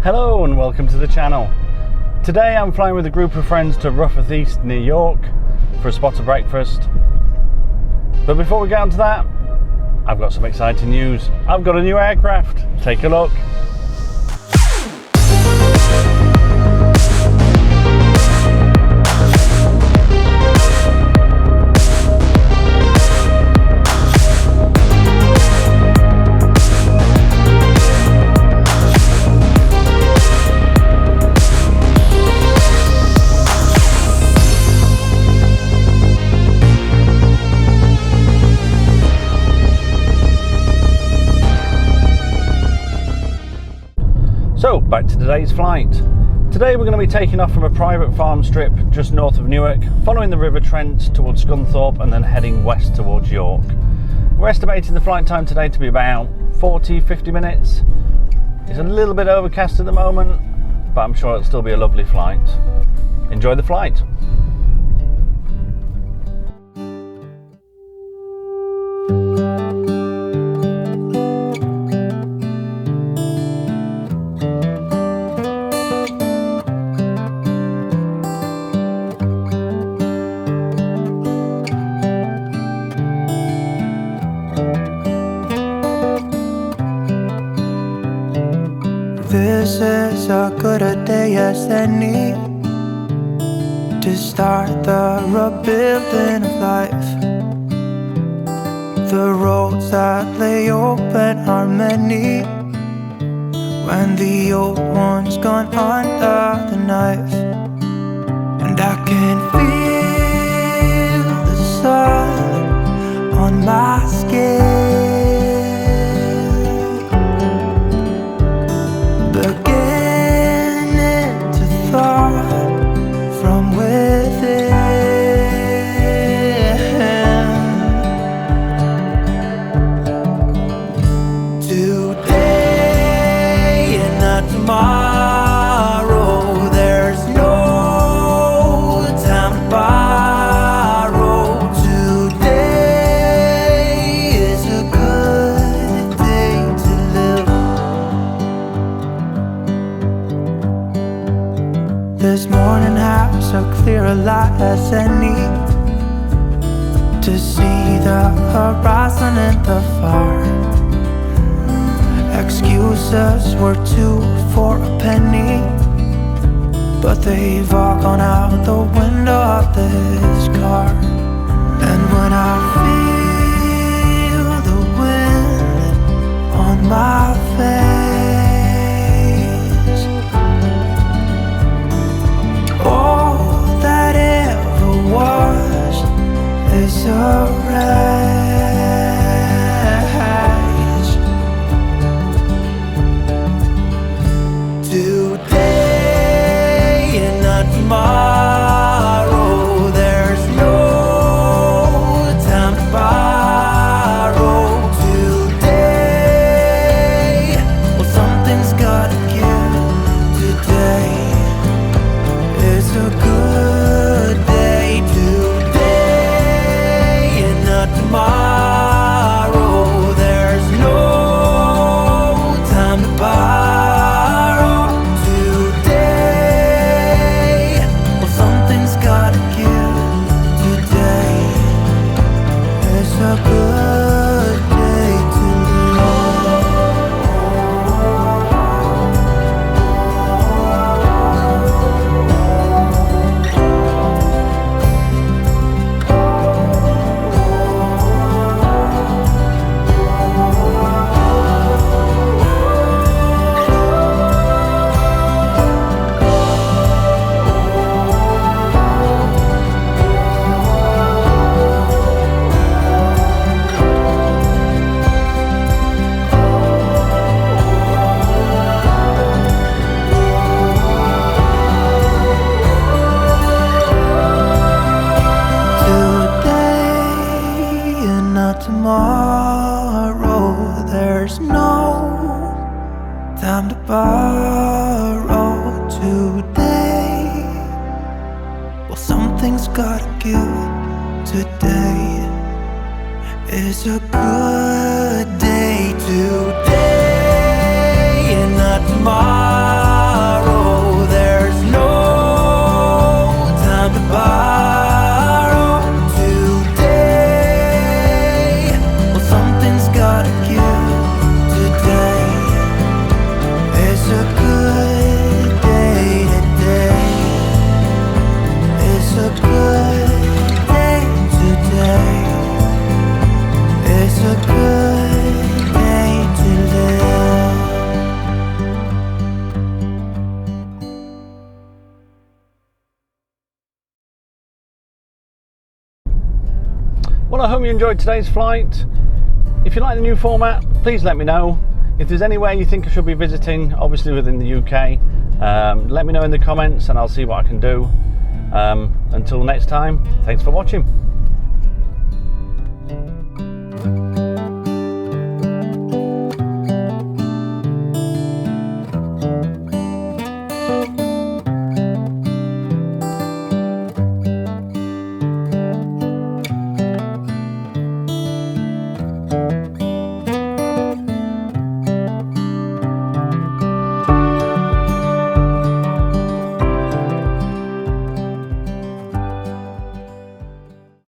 Hello and welcome to the channel. Today I'm flying with a group of friends to Rufforth East near York for a spot of breakfast. But before we get on to that, I've got some exciting news. I've got a new aircraft. Take a look. So back to today's flight. Today we're going to be taking off from a private farm strip just north of Newark, following the River Trent towards Scunthorpe and then heading west towards York. We're estimating the flight time today to be about 40-50 minutes. It's a little bit overcast at the moment, but I'm sure it'll still be a lovely flight. Enjoy the flight. This is as good a day as any to start the rebuilding of life. The roads that lay open are many when the old one's gone under the knife. And I can feel the sun on my skin, beginning to thaw from within. Today and not tomorrow, there's no time to borrow. Today is a good day to live. This morning has so clear a light as any to see the horizon in the far. Excuses were 2 for a penny, but they've all gone out the window of this car. And when I feel the wind on my face, all that ever was is a wreck. Today and not tomorrow, there's no time to borrow. Today, well, something's gotta give. Today is a good day. Today and not tomorrow, there's no time to borrow. A good day to tomorrow, there's no time to borrow. Today, well, something's gotta give. Today is a good day. Today and not tomorrow. Well, I hope you enjoyed today's flight. If you like the new format, please let me know. If there's anywhere you think I should be visiting, obviously within the UK, let me know in the comments and I'll see what I can do. Until next time, thanks for watching.